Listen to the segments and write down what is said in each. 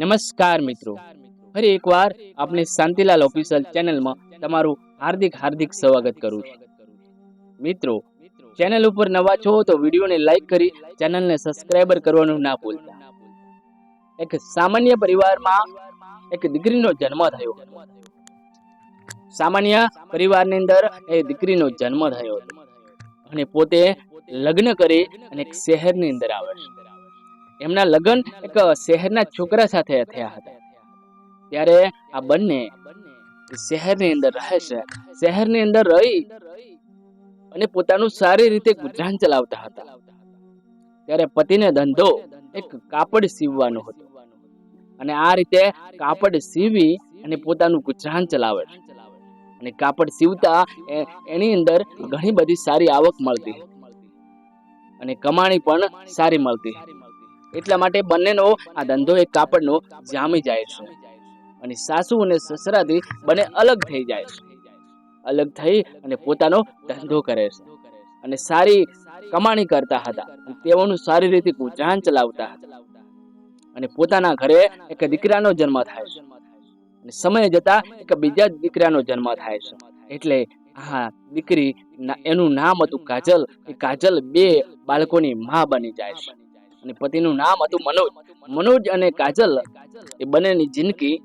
નમસ્કાર મિત્રો, ફરી એકવાર આપણી શાંતિલાલ ઓફિશિયલ ચેનલમાં તમારું હાર્દિક સ્વાગત કરું છું. મિત્રો, ચેનલ ઉપર નવા છો તો વિડીયોને લાઈક કરી ચેનલને સબસ્ક્રાઇબર કરવાનું ના ભૂલતા. એક સામાન્ય પરિવારમાં એક દીકરીનો જન્મ થયો. સામાન્ય પરિવારની અંદર એ દીકરીનો જન્મ થયો હતો અને પોતે લગ્ન કરી અને એક શહેરની અંદર આવે છે. એમના લગ્ન એક શહેરના છોકરા સાથે થયા હતા. ત્યારે આ બંને શહેરની અંદર રહે છે. શહેરની અંદર રહી અને પોતાનું સારી રીતે ગુજરાન ચલાવતા હતા. ત્યારે પતિને ધંધો એક કાપડ સીવવાનો હતો અને આ રીતે કાપડ સીવી અને પોતાનું ગુજરાન ચલાવે છે. અને કાપડ સીવતા એની અંદર ઘણી બધી સારી આવક મળતી અને કમાણી પણ સારી મળતી. એટલા માટે બંનેનો આ ધંધો એક કાપડનો જામી જાય છે અને સાસુ અને સસરાથી બંને અલગ થઈ જાય છે. અલગ થઈ અને પોતાનો ધંધો કરે છે અને સારી કમાણી કરતા હતા. તેઓનું સારી રીતે ગુજરાન ચલાવતા હતા અને પોતાના ઘરે એક દીકરાનો જન્મ થાય છે અને સમય જતા એક બીજા દીકરાનો જન્મ થાય છે. એટલે આ દીકરી એનું નામ હતું કાજલ. એ કાજલ બે બાળકોની માં બની જાય છે અને પતિનું નામ હતું મનોજ. મનોજ અને કાજલ એ બંનેની જિંદગી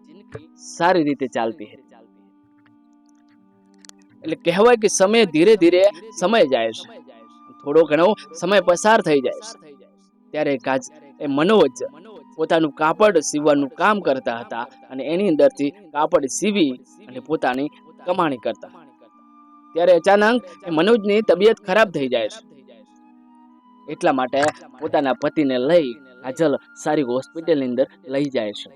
સારી રીતે ચાલતી હતી. એટલે કહેવાય કે સમય ધીરે ધીરે સમય જાય છે, થોડો ઘણો સમય પસાર થઈ જાય છે. ત્યારે મનોજ પોતાનું કાપડ સીવવાનું કામ કરતા હતા અને એની અંદરથી કાપડ સીવી અને પોતાની કમાણી કરતા. ત્યારે અચાનક મનોજની તબિયત ખરાબ થઈ જાય છે. એટલા માટે પોતાના પતિને લઈ કાજલ સારી હોસ્પિટલની અંદર લઈ જાય છે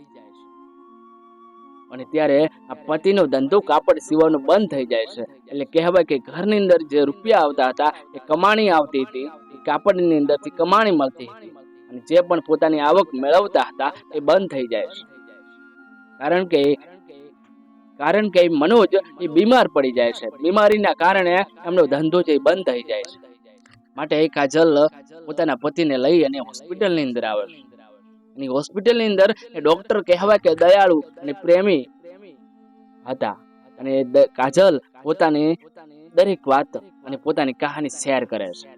અને ત્યારે આ પતિનો ધંધો કાપડ સીવવાનો બંધ થઈ જાય છે. એટલે કહેવાય કે ઘરની અંદર જે રૂપિયા આવતા હતા એ કમાણી આવતી હતી, એ કાપડની અંદરથી કમાણી મળતી હતી અને જે પણ પોતાની આવક મેળવતા હતા એ બંધ થઈ જાય છે. કારણ કે મનોજ એ બીમાર પડી જાય છે. બીમારીના કારણે એમનો ધંધો જે બંધ થઈ જાય છે. માટે એ કાજલ પોતાના પતિને લઈ અને હોસ્પિટલની અંદર આવે છે. અને હોસ્પિટલની અંદર એ ડોક્ટર કહેવાય કે દયાળુ અને પ્રેમી હતા અને કાજલ પોતાની દરેક વાત અને પોતાની કહાની શેર કરે છે.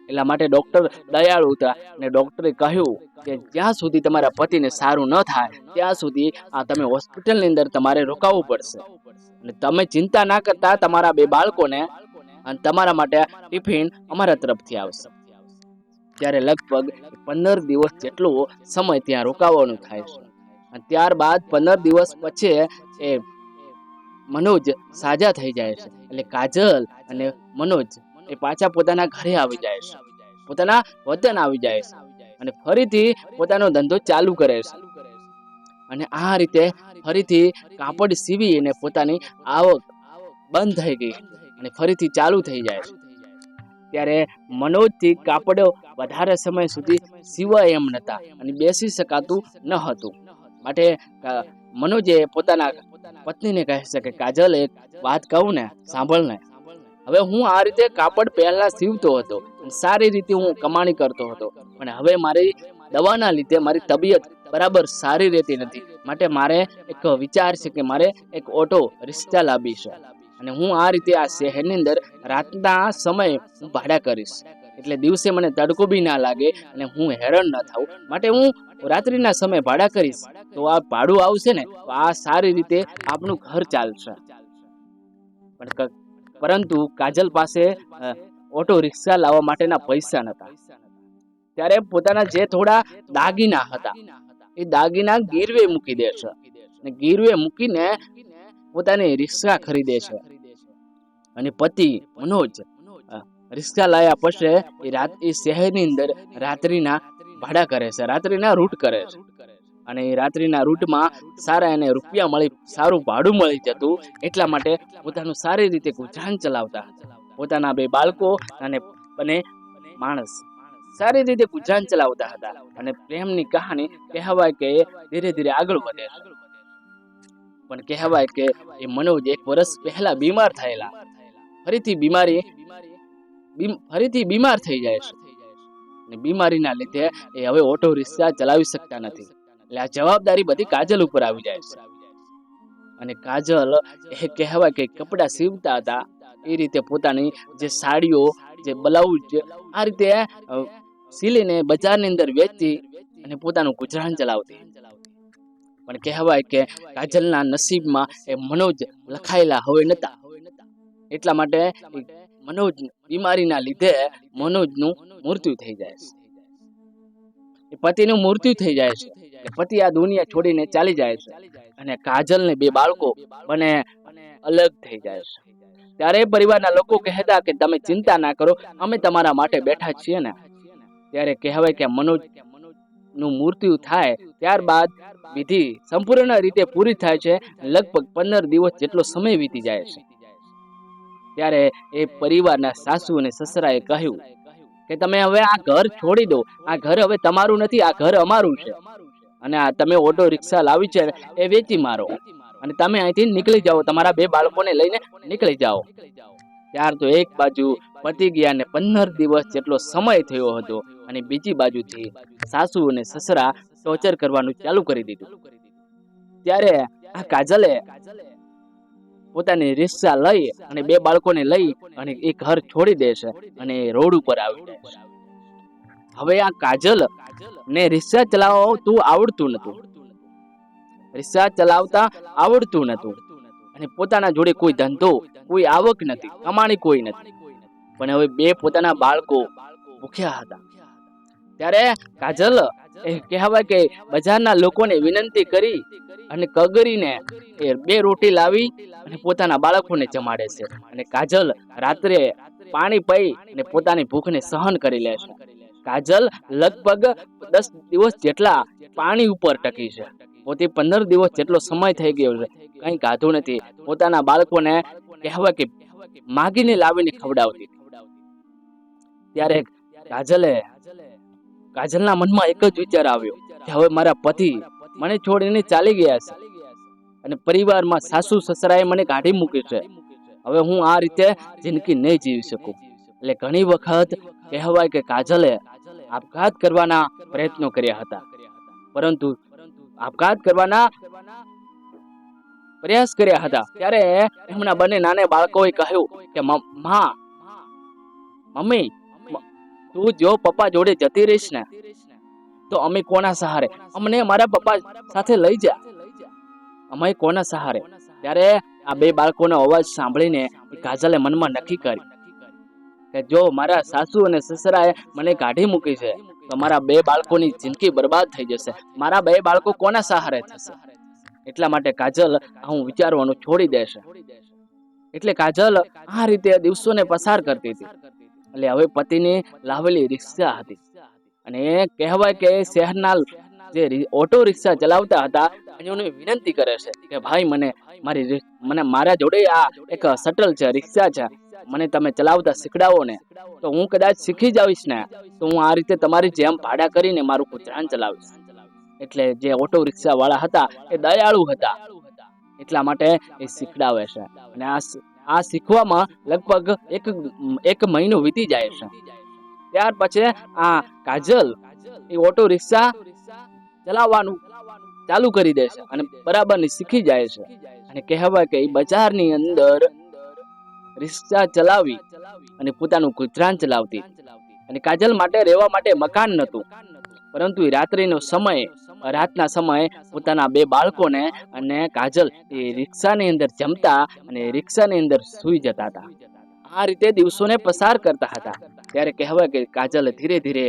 એટલા માટે ડોક્ટર દયાળુ હતા અને ડોક્ટરે કહ્યું કે જ્યાં સુધી તમારા પતિને સારું ન થાય ત્યાં સુધી તમે હોસ્પિટલની અંદર તમારે રોકાવું પડશે અને તમે ચિંતા ના કરતા તમારા બે બાળકોને અને તમારા માટે ટિફિન અમારા તરફથી આવશે. ત્યારે લગભગ 15 દિવસ જેટલો સમય ત્યાં રોકાવાનું થાય છે અને ત્યારબાદ 15 દિવસ પછી એ મનોજ સાજા થઈ જાય છે. એટલે કાજલ અને મનોજ એ પાછા પોતાના ઘરે આવી જાય છે, પોતાના વતન આવી જાય છે અને ફરીથી પોતાનો ધંધો ચાલુ કરે છે. અને આ રીતે ફરીથી કાપડ સીવી અને પોતાની આવક બંધ થઈ ગઈ અને ફરીથી ચાલુ થઈ જાય છે. ત્યારે મનોજથી કાપડો વધારે સમય સુધી સીવાય એમ નતા અને બેસી શકાતું ન હતું. માટે મનોજે પોતાના પત્નીને કહે છે કે કાજલ, એક વાત કહું ને, સાંભળ ને. હવે હું આ રીતે કાપડ પહેલા સીવતો હતો અને સારી રીતે હું કમાણી કરતો હતો, પણ હવે મારી દવાના લીધે મારી તબિયત બરાબર સારી રહેતી નથી. માટે મારે એક વિચાર છે કે મારે એક ઓટો રિક્ષા લાવવી છે અને હું આ રીતે આ શહેરની અંદર રાતના સમયે હું ભાડા કરીશ. એટલે દિવસે મને તડકો બી ના લાગે અને હું હેરાન ન થાઉં. માટે હું રાત્રિના સમયે ભાડા કરીશ. તો આ ભાડું આવશે ને તો આ સારી રીતે આપણું ઘર ચાલશે. પરંતુ કાજલ પાસે ઓટો રિક્ષા લાવવા માટેના પૈસા નતા. ત્યારે પોતાના જે થોડા દાગીના હતા એ દાગીના ગીરવે મૂકી દે છે અને ગીરવે મૂકીને પોતાની રિક્ષા ખરીદે છે. અને પતિ મનોજ રિક્ષા લાયા પછી એ શહેરની અંદર રાત્રિના ભાડા કરે છે, રાત્રિના રૂટ કરે છે અને એ રાત્રિના રૂટમાં સારા એને રૂપિયા મળી, સારું ભાડું મળી જતું. એટલા માટે પોતાનું સારી રીતે ગુજરાન ચલાવતા હતા. પોતાના બે બાળકો અને બંને માણસ સારી રીતે ગુજરાન ચલાવતા હતા અને પ્રેમની કહાની કહેવાય કે ધીરે ધીરે આગળ વધે છે. પણ કહેવાય કે એ મનોજ 1 વર્ષ પહેલા બીમાર થયેલા, ફરીથી બીમાર થઈ જાય છે અને બીમારીના લીધે એ હવે ઓટો રિક્ષા ચલાવી શકતા નથી. એટલે આ જવાબદારી બધી કાજલ ઉપર આવી જાય છે. અને કાજલ એ કહેવાય કે કપડા સીવતા હતા એ રીતે પોતાની જે સાડીઓ, જે બ્લાઉઝ આ રીતે સીલીને બજારની અંદર વેચતી અને પોતાનું ગુજરાન ચલાવતી. પણ કહેવાય કે કાજલના નસીબમાં એ મનોજ લખાયેલા હવે નતા. એટલા માટે મનોજ બીમારીના લીધે મનોજનું મૃત્યુ થઈ જાય છે. એ પતિનું મૃત્યુ થઈ જાય છે. પતિ આ દુનિયા છોડીને ચાલી જાય છે અને કાજલ ને 2 બાળકો બને અલગ થઈ જાય છે. ત્યારે પરિવારના લોકો કહેતા કે તમે ચિંતા ના કરો, અમે તમારા માટે બેઠા છીએ ને. ત્યારે કહેવાય કે મનોજ નું મૃત્યુ થાય ત્યારબાદ વિધિ સંપૂર્ણ રીતે પૂરી થાય છે. લગભગ 15 દિવસ જેટલો સમય વીતી જાય છે. ત્યારે એ પરિવારના સાસુ અને સસરાએ કહ્યું કે તમે હવે આ ઘર છોડી દો, આ ઘર હવે તમારું નથી, આ ઘર અમારું છે અને આ તમે ઓટો રિક્ષા લાવી છે એ વેચી મારો અને તમે અહીંથી નીકળી જાઓ, તમારા 2 બાળકોને લઈને નીકળી જાઓ. ત્યાર તો એક બાજુ પતી ગયા ને 15 દિવસ જેટલો સમય થયો હતો અને બીજી બાજુથી સાસુ અને સસરા ટોર્ચર કરવાનું ચાલુ કરી દીધું. ત્યારે આ કાજલે પોતાની રિક્ષા લઈ અને 2 બાળકોને લઈ અને એ ઘર છોડી દે છે અને રોડ ઉપર આવી જાય છે. હવે આ કાજલ ને રિક્ષા ચલાવતું આવડતું નતું, રિક્ષા ચલાવતા આવડતું નતું અને પોતાના જોડે કોઈ ધંધો, કોઈ આવક નથી, કમાણી કોઈ નથી. પણ હવે 2 પોતાના બાળકો ભૂખ્યા હતા. ત્યારે કાજલ એ કહેવાય કે બજારના લોકોને વિનંતી કરી અને કગરીને એ 2 રોટી લાવી અને પોતાના બાળકોને જમાડે છે. અને કાજલ રાત્રે પાણી પી અને પોતાની ભૂખને સહન કરી લે છે. કાજલ લગભગ 10 દિવસ જેટલા પાણી ઉપર ટકી છે. પોતે 15 દિવસ જેટલો સમય થઈ ગયો છે, કંઈ ખાધું નથી. પોતાના બાળકોને કહેવાય કે માગીને લાવીને ખવડાવતી. ત્યારે કાજલના મનમાં એક જ વિચાર આવ્યો કે હવે મારા પતિ મને છોડીને ચાલી ગયા છે અને પરિવારમાં સાસુ સસરાએ મને કાઢી મૂકી છે. હવે હું આ રીતે જિંદગી નહીં જીવી શકું. એટલે ઘણી વખત કહેવાય કે કાજલે આપઘાત કરવાના પ્રયત્નો કર્યા હતા, પરંતુ આપઘાત કરવાના પ્રયાસ કર્યા હતા. ત્યારે એમના બંને નાના બાળકોએ કહ્યું કે મમ્મી, તું જો પપ્પા જોડે જતી રહીશ ને તો અમે કોના સહારે? અમને મારા પપ્પા સાથે લઈ જા, અમે કોના સહારે? ત્યારે આ 2 બાળકોનો અવાજ સાંભળીને કાજલે મનમાં નક્કી કર્યું કે જો મારા સાસુ અને સસરાએ મને કાઢી મૂકી છે તો મારા 2 બાળકોની જિંદગી બરબાદ થઈ જશે. મારા 2 બાળકો કોના સહારે થશે? એટલા માટે કાજલ હું વિચારવાનું છોડી દેશે. એટલે કાજલ આ રીતે દિવસોને પસાર કરતી હતી. એટલે હવે પતિની લાવેલી રિક્ષા હતી અને કહેવાય કે શહેરના જે ઓટો રિક્ષા ચલાવતા હતા એને વિનંતી કરે છે કે ભાઈ મને મારા જોડે આ એક શટલ છે, રિક્ષા છે, મને તમે ચલાવતા શીખડાવો ને તો હું કદાચ શીખી જાવીશ ને તો હું આ રીતે તમારી જેમ ભાડા કરીને મારું ગુજરાન ચલાવીશ. એટલે જે ઓટો રિક્ષા વાળા હતા એ દયાળુ હતા, એટલા માટે એ શીખડાવે છે. અને આ શીખવામાં લગભગ એક મહિનો વીતી જાય છે. ત્યાર પછી આ કાજલ એ ઓટો રિક્ષા ચલાવવાનું ચાલુ કરી દે છે અને બરાબરની શીખી જાય છે. અને કહેવાય કે એ બજારની અંદર રિક્ષા ચલાવી અને પોતાનું ગુજરાન ચલાવતી. અને કાજલ માટે રહેવા માટે મકાન નહોતું, પરંતુ રાતના સમયે પોતાના 2 બાળકોને અને કાજલ એ રિક્ષાની અંદર જમતા અને રિક્ષાની અંદર સૂઈ જતા હતા. આ રીતે દિવસોને પસાર કરતા હતા. ત્યારે કહેવાય કે કાજલ ધીરે ધીરે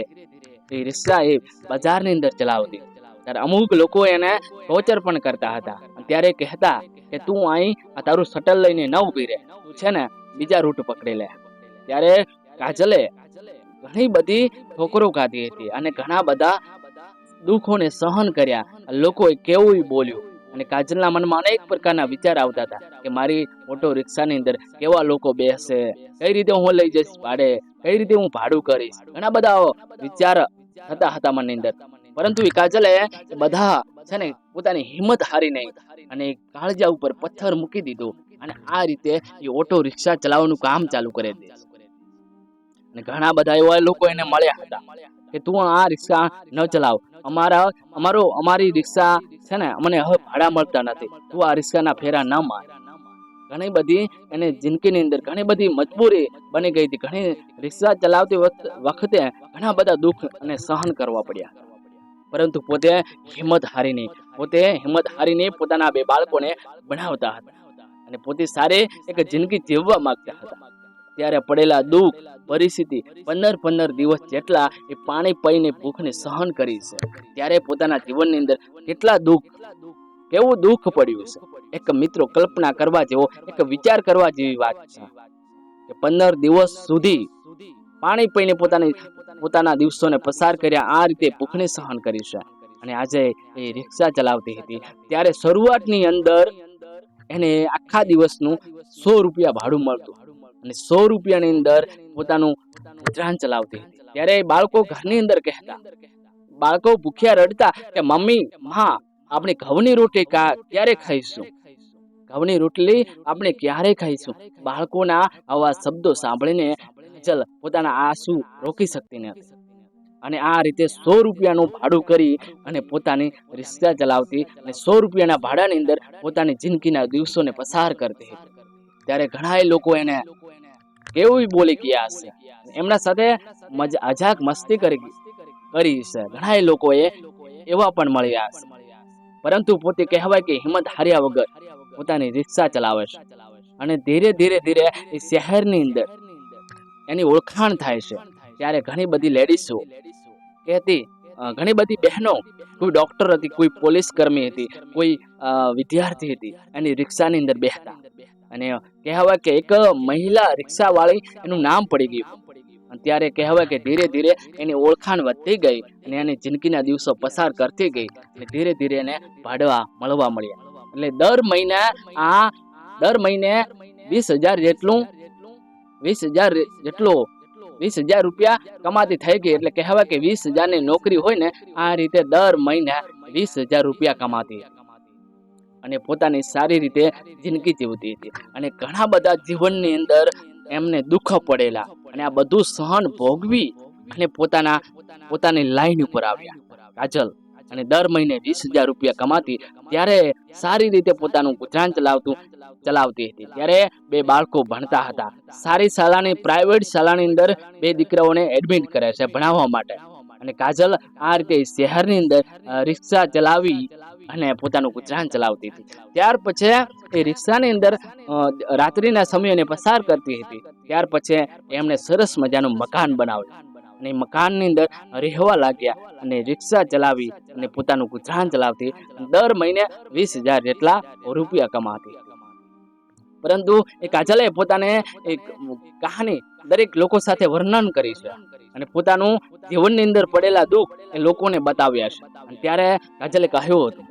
એ રિક્ષા એ બજારની અંદર ચલાવતી. ત્યારે અમુક લોકો એને ટોર્ચર પણ કરતા હતા. ત્યારે કહેતા કે તું અહીં આ તારું શટલ લઈને ન ઊભી રહે, તું છે ને બીજા રૂટ પકડી લે. ત્યારે કાજલે ઘણી બધી ઠોકરો ખાધી હતી અને ઘણા બધા દુઃખોને સહન કર્યા. લોકોએ કેવું બોલ્યું અને કાજલના મનમાં અનેક પ્રકારના વિચાર આવતા હતા કે મારી ઓટો રિક્ષાની અંદર કેવા લોકો બેસે, કઈ રીતે હું લઈ જઈશ ભાડે, કઈ રીતે હું ભાડું કરીશ. ઘણા બધા વિચાર થતા હતા મનની અંદર. પરંતુ એ કાજલે બધા છે ને પોતાની હિંમત હારી નહીં અને કાળજા ઉપર પથ્થર મૂકી દીધો અને આ રીતે એ ઓટો રિક્ષા ચલાવવાનું કામ ચાલુ કરી દીધું. અને ઘણા બધા એવા લોકો એને મળ્યા હતા કે તું આ રિક્ષા ન ચલાવ, અમારી રિક્ષા છે ને, અમને હવે ભાડા મળતા નથી, તું આ રિક્ષાના ફેરા ન માર. ઘણી બધી એને જિંદગીની અંદર ઘણી બધી મજબૂરી બની ગઈ હતી. ઘણી રિક્ષા ચલાવતી વખતે ઘણા બધા દુઃખ અને સહન કરવા પડ્યા, પરંતુ પોતે હિંમત હારી નહીં પોતાના બે બાળકોને ભણાવતા હતા અને પોતે સારી એક જિંદગી જીવવા માંગતા હતા. ત્યારે પડેલા દુઃખ પરિસ્થિતિ 15 દિવસ જેટલા એ પાણી પીને ભૂખને સહન કરી છે. ત્યારે પોતાના જીવનની અંદર કેટલા કેવું દુઃખ પડ્યું છે. એક મિત્રો કલ્પના કરવા જેવો, એક વિચાર કરવા જેવી વાત છે કે 15 દિવસ સુધી પાણી પીને પોતાના દિવસોને પસાર કર્યા, આ રીતે ભૂખને સહન કરી છે. અને આજે એ રિક્ષા ચલાવતી હતી. ત્યારે શરૂઆતની અંદર એને આખા દિવસનું 100 રૂપિયા ભાડું મળતું અને 100 રૂપિયાની અંદર પોતાનું ગુજરાન ચલાવતી હતી. ત્યારે બાળકો ઘરની અંદર કહેતા, બાળકો ભૂખ્યા રડતા કે મમ્મી, માં, આપણે ઘઉંની રોટલી ક્યારે ખાઈશું? ઘઉંની રોટલી આપણે ક્યારે ખાઈશું? બાળકોના આવા શબ્દો સાંભળીને કાજલ પોતાના આંસુ રોકી શકતી નથી અને આ રીતે 100 રૂપિયાનું ભાડું કરી અને પોતાની રિક્ષા ચલાવતી અને 100 રૂપિયાના ભાડાની અંદર પોતાની જિંદગીના દિવસોને પસાર કરતી હતી. ત્યારે ઘણા લોકો એને કેવું બોલી ગયા હશે, એમના સાથે મજાક મસ્તી કરી છે. ઘણા લોકોએ એવા પણ મળ્યા હશે, પરંતુ પોતે કહેવાય કે હિંમત હાર્યા વગર પોતાની રિક્ષા ચલાવે છે. અને ધીરે ધીરે એ શહેરની અંદર એની ઓળખાણ થાય છે. ત્યારે ઘણી બધી લેડીઝો કહેતી, ઘણી બધી બહેનો, કોઈ ડોક્ટર હતી, કોઈ પોલીસ કર્મી હતી, કોઈ વિદ્યાર્થી હતી, એની રિક્ષાની અંદર બેસતા અને કહેવાય કે એક મહિલા રિક્ષા વાળી એનું નામ પડી ગયું. ત્યારે કહેવાય કે ધીરે ધીરે એની ઓળખાણ વધતી ગઈ અને એની જિંદગીના દિવસો પસાર કરતી ગઈ અને ધીરે ધીરે એને ભાડવા મળવા મળ્યા. એટલે દર મહિને 20,000 રૂપિયા કમાતી થઈ ગઈ. એટલે કહેવાય કે 20,000 ની નોકરી હોય ને, આ રીતે દર મહિને 20,000 રૂપિયા કમાતી અને પોતાની સારી રીતે જિંદગી જીવતી હતી. અને ઘણા બધા જીવનની અંદર એમને દુઃખ પડેલા અને આ બધું સહન ભોગવી અને પોતાની લાઈન ઉપર આવ્યા કાજલ. અને દર મહિને 20,000 રૂપિયા કમાતી. ત્યારે સારી રીતે પોતાનું ગુજરાન ચલાવતી હતી. ત્યારે 2 બાળકો ભણતા હતા. સારી શાળાની, પ્રાઇવેટ શાળાની અંદર 2 દીકરાઓને એડમિટ કરે છે ભણાવવા માટે. અને કાજલ આ રીતે શહેરની અંદર રિક્ષા ચલાવી અને પોતાનું ગુજરાન ચલાવતી હતી. ત્યાર પછી એ રિક્ષાની અંદર રાત્રિના સમયને પસાર કરતી હતી. ત્યાર પછી એમણે સરસ મજાનું મકાન બનાવ્યું અને મકાનની અંદર રહેવા લાગ્યા અને રિક્ષા ચલાવી અને પોતાનું ગુજરાન ચલાવતી. દર મહિને 20,000 જેટલા રૂપિયા કમાતી. પરંતુ એ કાજલે પોતાને એક કહાની દરેક લોકો સાથે વર્ણન કરી છે અને પોતાનું જીવનની અંદર પડેલા દુઃખ એ લોકોને બતાવ્યા છે. અને ત્યારે કાજલે કહ્યું હતું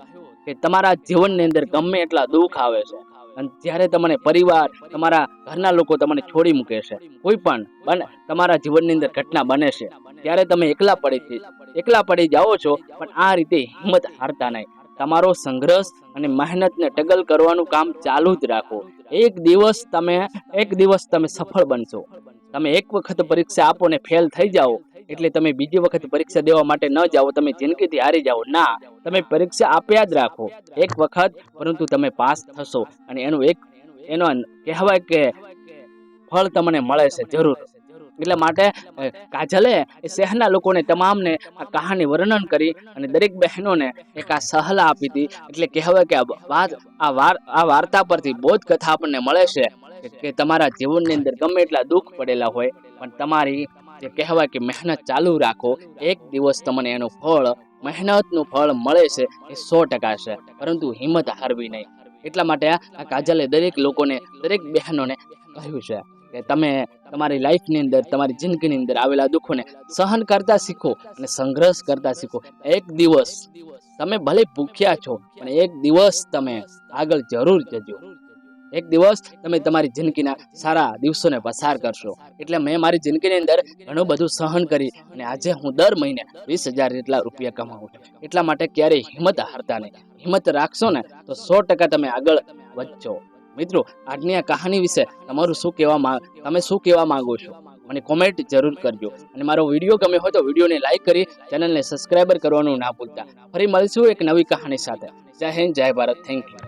કે તમારા જીવનની અંદર ગમે એટલા દુઃખ આવે છે અને જ્યારે તમને પરિવાર, તમારા ઘરના લોકો તમને છોડી મૂકે છે, કોઈ પણ તમારા જીવનની અંદર ઘટના બને છે, ત્યારે તમે એકલા પડી જાઓ છો. પણ આ રીતે હિંમત હારતા નહીં. તમારો સંઘર્ષ અને મહેનતને ટગલ કરવાનું કામ ચાલુ જ રાખો. એક દિવસ તમે સફળ બનશો. તમે એક વખત પરીક્ષા આપો ને ફેલ થઈ જાઓ એટલે તમે બીજી વખત પરીક્ષા દેવા માટે ન જાઓ, તમે જિંદગીથી હારી જાઓ. ના, તમે પરીક્ષા આપ્યા જ રાખો એક વખત, પરંતુ તમે પાસ થશો અને એનો કહેવાય કે ફળ તમને મળે છે જરૂર. એટલા માટે કાજલે શહેરના લોકોને તમામને આ કહાની વર્ણન કરી અને દરેક બહેનોને એક આ સલાહ આપી હતી. એટલે કહેવાય કે આ વાર્તા પરથી બોધ કથા આપણને મળે છે કે તમારા જીવનની અંદર ગમે એટલા દુઃખ પડેલા હોય પણ તમારી જે કહેવાય કે મહેનત ચાલુ રાખો. એક દિવસ તમને એનું ફળ, મહેનતનું ફળ મળે છે એ 100% છે, પરંતુ હિંમત હારવી નહીં. એટલા માટે આ કાજલે દરેક લોકોને, દરેક બહેનોને કહ્યું છે કે તમે તમારી લાઈફની અંદર, તમારી જિંદગીની અંદર આવેલા દુઃખોને સહન કરતા શીખો અને સંઘર્ષ કરતા શીખો. એક દિવસ તમે ભલે ભૂખ્યા છો પણ એક દિવસ તમે આગળ જરૂર જજો. એક દિવસ તમે તમારી જિંદગીના સારા દિવસોને પસાર કરશો. એટલે મેં મારી જિંદગીની અંદર ઘણું બધું સહન કરી અને આજે હું દર મહિને 20,000 જેટલા રૂપિયા કમાઉં છું. એટલા માટે ક્યારેય હિંમત હારતા નહીં. હિંમત રાખશો ને તો 100% તમે આગળ વધશો. મિત્રો, આજની આ કહાની વિશે તમે શું કહેવા માંગો છો? મને કોમેન્ટ જરૂર કરજો અને મારો વિડીયો ગમે હોય તો વિડીયોને લાઈક કરી ચેનલને સબસ્ક્રાઇબર કરવાનું ના ભૂલતા. ફરી મળીશું એક નવી કહાની સાથે. જય હિન્દ, જય ભારત. Thank you.